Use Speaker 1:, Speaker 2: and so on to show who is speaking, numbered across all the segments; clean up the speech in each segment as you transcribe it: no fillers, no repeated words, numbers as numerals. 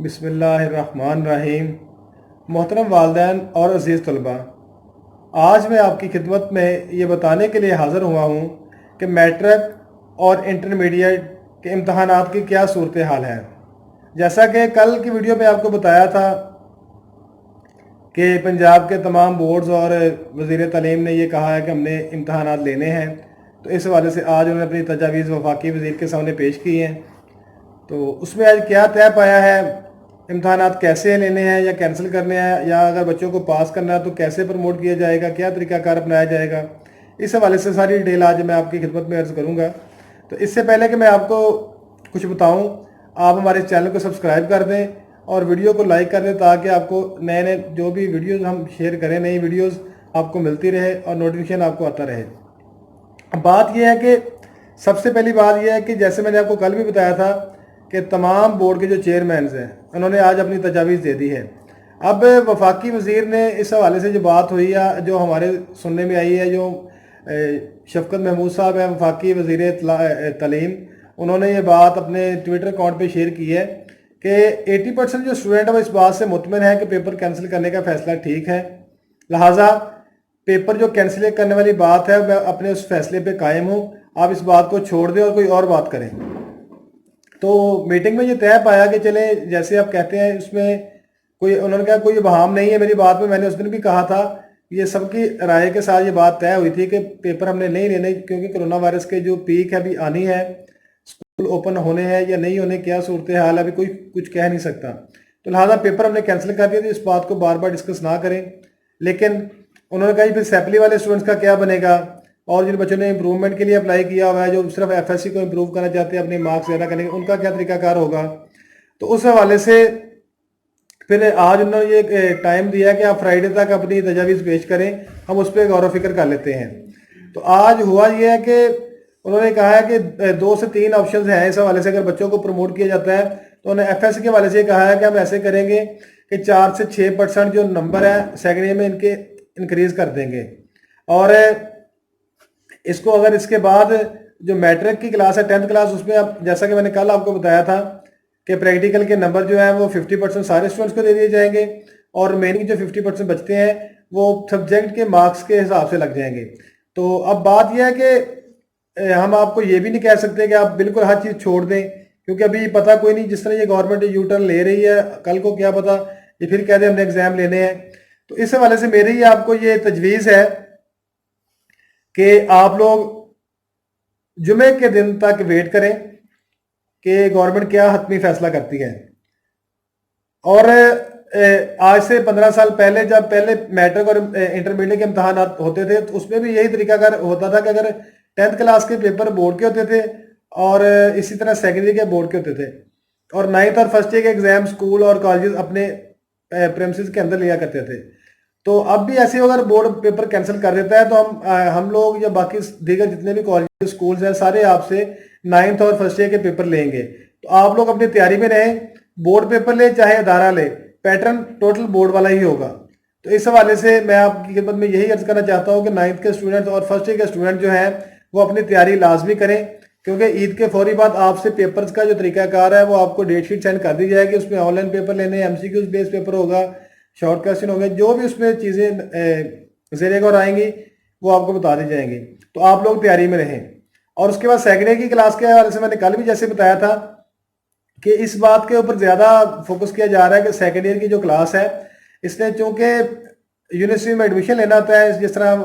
Speaker 1: بسم اللہ الرحمن الرحیم۔ محترم والدین اور عزیز طلباء، آج میں آپ کی خدمت میں یہ بتانے کے لیے حاضر ہوا ہوں کہ میٹرک اور انٹرمیڈیٹ کے امتحانات کی کیا صورتحال ہے۔ جیسا کہ کل کی ویڈیو میں آپ کو بتایا تھا کہ پنجاب کے تمام بورڈز اور وزیر تعلیم نے یہ کہا ہے کہ ہم نے امتحانات لینے ہیں، تو اس حوالے سے آج انہوں نے اپنی تجاویز وفاقی وزیر کے سامنے پیش کی ہیں۔ تو اس میں آج کیا طے پایا ہے، امتحانات کیسے لینے ہیں یا کینسل کرنے ہیں، یا اگر بچوں کو پاس کرنا ہے تو کیسے پروموٹ کیا جائے گا، کیا طریقہ کار اپنایا جائے گا، اس حوالے سے ساری ڈیٹیل آج میں آپ کی خدمت میں عرض کروں گا۔ تو اس سے پہلے کہ میں آپ کو کچھ بتاؤں، آپ ہمارے چینل کو سبسکرائب کر دیں اور ویڈیو کو لائک کر دیں تاکہ آپ کو نئے نئے جو بھی ویڈیوز ہم شیئر کریں، نئی ویڈیوز آپ کو ملتی رہے اور نوٹیفیکیشن آپ کو آتا رہے۔ بات یہ ہے کہ سب سے پہلی بات یہ ہے کہ جیسے میں نے آپ کو کل بھی بتایا تھا کہ تمام بورڈ کے جو چیئرمینز ہیں انہوں نے آج اپنی تجاویز دے دی ہے۔ اب وفاقی وزیر نے اس حوالے سے جو بات ہوئی ہے، جو ہمارے سننے میں آئی ہے، جو شفقت محمود صاحب ہیں وفاقی وزیر تعلیم، انہوں نے یہ بات اپنے ٹویٹر اکاؤنٹ پہ شیئر کی ہے کہ 80% جو اسٹوڈنٹ ہیں وہ اس بات سے مطمئن ہے کہ پیپر کینسل کرنے کا فیصلہ ٹھیک ہے، لہٰذا پیپر جو کینسل کرنے والی بات ہے میں اپنے اس فیصلے پہ قائم ہوں، آپ اس بات کو چھوڑ دیں اور کوئی اور بات کریں۔ تو میٹنگ میں یہ طے پایا کہ چلیں جیسے آپ کہتے ہیں اس میں کوئی، انہوں نے کہا کوئی ابہام نہیں ہے میری بات میں نے اس دن بھی کہا تھا، یہ سب کی رائے کے ساتھ یہ بات طے ہوئی تھی کہ پیپر ہم نے نہیں لینے، کیونکہ کرونا وائرس کے جو پیک ہے ابھی آنی ہے، اسکول اوپن ہونے ہیں یا نہیں ہونے، کیا صورتحال ہے ابھی کوئی کچھ کہہ نہیں سکتا، تو لہٰذا پیپر ہم نے کینسل کر دیا تھا، اس بات کو بار بار ڈسکس نہ کریں۔ لیکن انہوں نے کہا پھر سیپلی والے اسٹوڈنٹس کا کیا بنے گا، اور جن بچوں نے امپرومنٹ کے لیے اپلائی کیا ہوا ہے، جو صرف ایف ایس سی کو امپروو کرنا چاہتے ہیں اپنے مارکس زیادہ کرنے کے، ان کا کیا طریقہ کار ہوگا۔ تو اس حوالے سے پھر آج انہوں نے یہ ٹائم دیا کہ آپ فرائیڈے تک اپنی تجاویز پیش کریں، ہم اس پہ غور و فکر کر لیتے ہیں۔ تو آج ہوا یہ ہے کہ انہوں نے کہا ہے کہ 2 سے 3 آپشنز ہیں اس حوالے سے، اگر بچوں کو پروموٹ کیا جاتا ہے تو انہوں نے ایف ایس سی کے حوالے سے یہ کہا ہے کہ ہم ایسے کریں گے کہ 4 سے 6% جو نمبر ہے سیکنڈ ایئر میں ان کے انکریز کر دیں گے، اور اس کو اگر اس کے بعد جو میٹرک کی کلاس ہے 10th کلاس، اس میں اب جیسا کہ میں نے کل آپ کو بتایا تھا کہ پریکٹیکل کے نمبر جو ہیں وہ 50% سارے اسٹوڈنٹس کو دے دیے جائیں گے، اور ریمیننگ جو 50% بچتے ہیں وہ سبجیکٹ کے مارکس کے حساب سے لگ جائیں گے۔ تو اب بات یہ ہے کہ ہم آپ کو یہ بھی نہیں کہہ سکتے کہ آپ بالکل ہر چیز چھوڑ دیں، کیونکہ ابھی پتہ کوئی نہیں، جس طرح یہ گورنمنٹ یو ٹرن لے رہی ہے، کل کو کیا پتہ یہ پھر کہہ دیں ہم نے ایگزام لینے ہیں۔ تو اس حوالے سے میری آپ کو یہ تجویز ہے کہ آپ لوگ جمعے کے دن تک ویٹ کریں کہ گورنمنٹ کیا حتمی فیصلہ کرتی ہے۔ اور آج سے 15 سال پہلے جب پہلے میٹرک اور انٹرمیڈیٹ کے امتحانات ہوتے تھے تو اس میں بھی یہی طریقہ کار ہوتا تھا کہ اگر 10th کلاس کے پیپر بورڈ کے ہوتے تھے اور اسی طرح سیکنڈری کے بورڈ کے ہوتے تھے، اور 9th اور فرسٹ ایئر کے ایگزام اسکول اور کالجز اپنے پریمسز کے اندر لیا کرتے تھے۔ تو اب بھی ایسے اگر بورڈ پیپر کینسل کر دیتا ہے تو ہم لوگ یا باقی دیگر جتنے بھی کالج اسکولز ہیں سارے آپ سے 9th اور فرسٹ ایئر کے پیپر لیں گے، تو آپ لوگ اپنی تیاری میں رہیں، بورڈ پیپر لے چاہے ادارہ لے، پیٹرن ٹوٹل بورڈ والا ہی ہوگا۔ تو اس حوالے سے میں آپ کی خدمت میں یہی عرض کرنا چاہتا ہوں کہ 9th کے اسٹوڈنٹ اور فرسٹ ایئر کے اسٹوڈنٹ جو ہیں وہ اپنی تیاری لازمی کریں، کیونکہ عید کے فوری بعد آپ سے پیپرز کا جو طریقہ کار ہے وہ آپ کو ڈیٹ شیٹ سینڈ کر دی جائے گی، اس میں آن لائن پیپر لینے، ایم سی کیوز بیس پیپر ہوگا، شارٹ کوسچن ہو گئے، جو بھی اس میں چیزیں زیر غور آئیں گی وہ آپ کو بتا دی جائیں گی، تو آپ لوگ تیاری میں رہیں۔ اور اس کے بعد سیکنڈ ایئر کی کلاس کے حوالے سے میں نے کل بھی جیسے بتایا تھا کہ اس بات کے اوپر زیادہ فوکس کیا جا رہا ہے کہ سیکنڈ ایئر کی جو کلاس ہے اس نے چونکہ یونیورسٹی میں ایڈمیشن لینا ہوتا ہے، جس طرح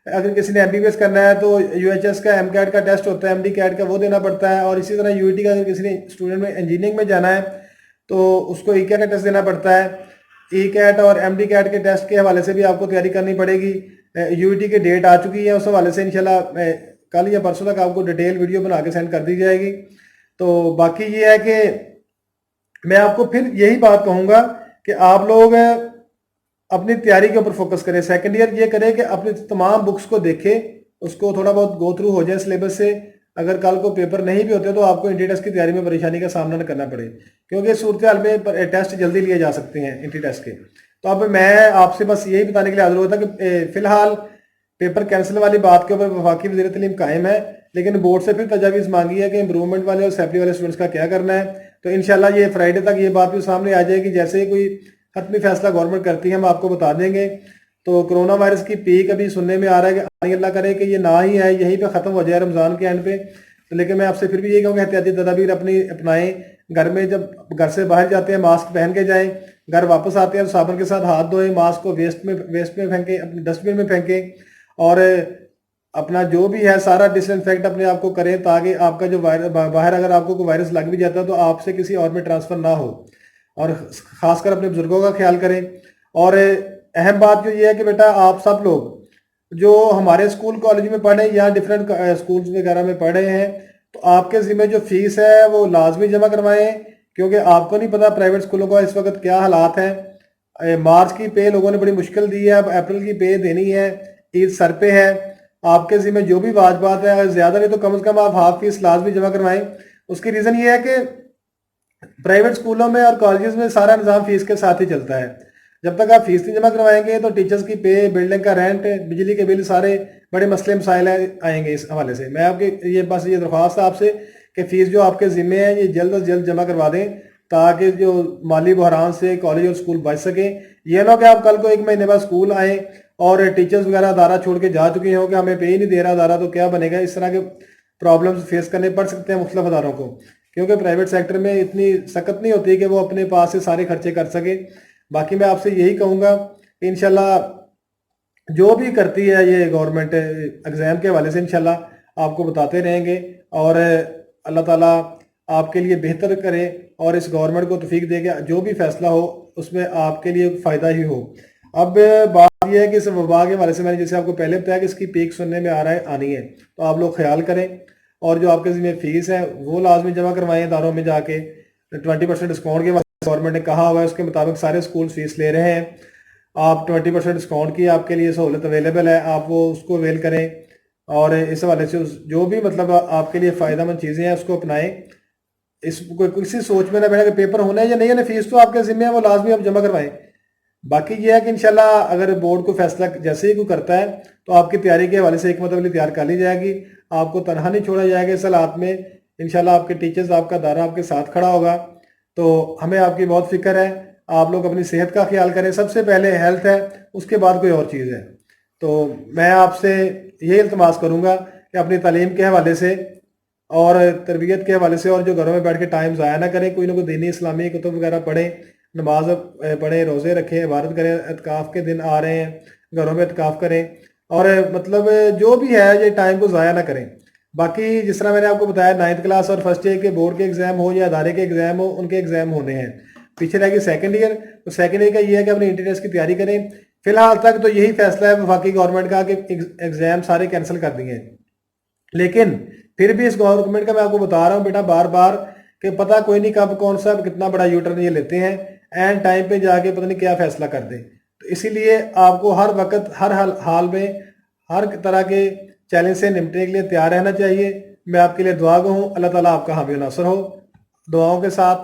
Speaker 1: اگر کسی نے ایم بی بی ایس کرنا ہے تو یو ایچ ایس کا ایم کیٹ کا ٹیسٹ ہوتا ہے، ایم ڈی کیٹ کا وہ دینا پڑتا ہے، اور اسی طرح یو ای ٹی کا اگر کسی نے اسٹوڈنٹ میں انجینئرنگ میں جانا ہے تو اس کو ای کیٹ کا ٹیسٹ دینا پڑتا ہے۔ ای کیٹ اور ایم ڈی کیٹ کے ٹیسٹ کے حوالے سے بھی آپ کو تیاری کرنی پڑے گی۔ یو ای ٹی کی ڈیٹ آ چکی ہے، اس حوالے سے انشاءاللہ کل یا پرسوں تک آپ کو ڈیٹیل ویڈیو بنا کے سینڈ کر دی جائے گی۔ تو باقی یہ ہے کہ میں آپ کو پھر یہی بات کہوں گا کہ آپ لوگ اپنی تیاری کے اوپر فوکس کریں۔ سیکنڈ ایئر یہ کریں کہ اپنی تمام بکس کو دیکھیں، اس کو تھوڑا بہت گو تھرو ہو جائے سلیبس سے، اگر کل کو پیپر نہیں بھی ہوتے تو آپ کو انٹری ٹیسٹ کی تیاری میں پریشانی کا سامنا نہ کرنا پڑے، کیونکہ صورتحال میں ٹیسٹ جلدی لیے جا سکتے ہیں انٹری ٹیسٹ کے۔ تو اب میں آپ سے بس یہی بتانے کے لیے حاضر ہوا تھا کہ فی الحال پیپر کینسل والی بات کے اوپر وفاقی وزیر تعلیم قائم ہے، لیکن بورڈ سے پھر تجاویز مانگی ہے کہ امپرومنٹ والے اور سیپلی والے اسٹوڈنٹس کا کیا کرنا ہے۔ تو انشاءاللہ یہ فرائیڈے تک یہ بات بھی سامنے آ جائے گی. جیسے ہی کوئی حتمی فیصلہ گورنمنٹ کرتی ہے ہم آپ کو بتا دیں گے. تو کرونا وائرس کی پیک ابھی سننے میں آ رہا ہے کہ آنے اللہ کرے کہ یہ نہ ہی ہے، یہیں پہ ختم ہو جائے رمضان کے اینڈ پہ. لیکن میں آپ سے پھر بھی یہ کہوں کہ احتیاطی تدابیر اپنائیں. گھر میں جب گھر سے باہر جاتے ہیں ماسک پہن کے جائیں، گھر واپس آتے ہیں تو صابن کے ساتھ ہاتھ دھوئیں، ماسک کو ویسٹ میں پھینکیں، اپنے ڈسٹ بن میں پھینکیں، اور اپنا جو بھی ہے سارا ڈس انفیکٹ اپنے آپ کو کریں تاکہ آپ کا جو باہر اگر آپ کو کوئی وائرس لگ بھی جاتا ہے تو آپ سے کسی اور میں ٹرانسفر نہ ہو. اور خاص کر اپنے بزرگوں کا خیال کریں. اور اہم بات جو یہ ہے کہ بیٹا آپ سب لوگ جو ہمارے اسکول کالج میں پڑھے یا ڈفرینٹ اسکولز وغیرہ میں پڑھ رہے ہیں تو آپ کے ذمہ جو فیس ہے وہ لازمی جمع کروائیں، کیونکہ آپ کو نہیں پتا پرائیویٹ اسکولوں کا اس وقت کیا حالات ہیں. مارچ کی پے لوگوں نے بڑی مشکل دی ہے، اب اپریل کی پے دینی ہے، عید سر پہ ہے. آپ کے ذمہ جو بھی واجبات ہیں اگر زیادہ نہیں تو کم از کم آپ ہاف فیس لازمی جمع کروائیں. اس کی ریزن یہ ہے کہ پرائیویٹ اسکولوں میں اور کالجز میں سارا نظام فیس کے ساتھ ہی چلتا ہے. جب تک آپ فیس نہیں جمع کروائیں گے تو ٹیچرز کی پے، بلڈنگ کا رینٹ، بجلی کے بل، سارے بڑے مسئلے مسائل آئیں گے. اس حوالے سے میں آپ کے یہ درخواست ہے آپ سے کہ فیس جو آپ کے ذمہ ہے یہ جلد از جلد جمع کروا دیں تاکہ جو مالی بحران سے کالج اور اسکول بچ سکیں. یہ نہ کہ آپ کل کو 1 مہینے بعد اسکول آئیں اور ٹیچرز وغیرہ ادارہ چھوڑ کے جا چکے ہوں کہ ہمیں پے ہی نہیں دے رہا ادارہ، تو کیا بنے گا. اس طرح کے پرابلمز فیس کرنے پڑ سکتے ہیں مختلف اداروں کو، کیونکہ پرائیویٹ سیکٹر میں اتنی سخت نہیں ہوتی کہ وہ اپنے پاس سے سارے خرچے کر سکے. باقی میں آپ سے یہی کہوں گا کہ انشاءاللہ جو بھی کرتی ہے یہ گورنمنٹ ایگزام کے حوالے سے انشاءاللہ آپ کو بتاتے رہیں گے، اور اللہ تعالیٰ آپ کے لیے بہتر کرے اور اس گورنمنٹ کو توفیق دے کہ جو بھی فیصلہ ہو اس میں آپ کے لیے فائدہ ہی ہو. اب بات یہ ہے کہ اس وبا کے حوالے سے میں نے جیسے آپ کو پہلے بتایا کہ اس کی پیک سننے میں آنی ہے، تو آپ لوگ خیال کریں اور جو آپ کے ذمہ فیس ہے وہ لازمی جمع کروائیں اداروں میں جا کے. 20% ڈسکاؤنٹ کے واسطے گورنمنٹ نے کہا ہوا ہے، اس کے مطابق سارے اسکول فیس لے رہے ہیں. آپ 20% ڈسکاؤنٹ کی آپ کے لیے سہولت اویلیبل ہے، آپ وہ اس کو اویل کریں. اور اس حوالے سے جو بھی مطلب آپ کے لیے فائدہ مند چیزیں ہیں اس کو اپنائیں. اس کو کسی سوچ میں نہ بیٹھا کہ پیپر ہونا ہے یا نہیں ہے، فیس تو آپ کے ذمہ ہے وہ لازمی آپ جمع کروائیں. باقی یہ ہے کہ انشاءاللہ اگر بورڈ کو فیصلہ جیسے ہی کوئی کرتا ہے تو آپ کی تیاری کے حوالے سے ایک مطلب تیار کر لی جائے گی. آپ کو تنہا نہیں چھوڑا جائے گا اس حالات میں. انشاءاللہ آپ کے ٹیچرز، آپ کا ادارہ آپ کے ساتھ کھڑا ہوگا. تو ہمیں آپ کی بہت فکر ہے. آپ لوگ اپنی صحت کا خیال کریں، سب سے پہلے ہیلتھ ہے، اس کے بعد کوئی اور چیز ہے. تو میں آپ سے یہ التماس کروں گا کہ اپنی تعلیم کے حوالے سے اور تربیت کے حوالے سے اور جو گھروں میں بیٹھ کے ٹائم ضائع نہ کریں، کوئی نہ کوئی دینی اسلامی کتب وغیرہ پڑھیں، نماز پڑھیں، روزے رکھیں، عبادت کریں. اعتکاف کے دن آ رہے ہیں، گھروں میں اعتکاف کریں، اور مطلب جو بھی ہے یہ ٹائم کو ضائع نہ کریں. باقی جس طرح میں نے آپ کو بتایا 9th کلاس اور فرسٹ ایئر کے بورڈ کے ایگزام ہو یا ادارے کے ایگزام ہو، ان کے ایگزام ہونے ہیں. پیچھے رہ گئی سیکنڈ ایئر، تو سیکنڈ ایئر کا یہ ہے کہ اپنے انٹرنس کی تیاری کریں. فی الحال تک تو یہی فیصلہ ہے وفاقی گورنمنٹ کا کہ ایگزام سارے کینسل کر دیے ہیں. لیکن پھر بھی اس گورنمنٹ کا میں آپ کو بتا رہا ہوں بیٹا بار بار کہ پتہ کوئی نہیں کب کون سا کتنا بڑا یوٹرن یہ لیتے ہیں، اینڈ ٹائم پہ جا کے پتہ نہیں کیا فیصلہ کر دیں. تو اسی لیے آپ کو ہر وقت ہر حال میں ہر طرح کے چیلنج سے نمٹنے کے لیے تیار رہنا چاہیے. میں آپ کے لیے دعا گو ہوں. اللہ تعالیٰ آپ کا حامی و ناصر ہو. دعاؤں کے ساتھ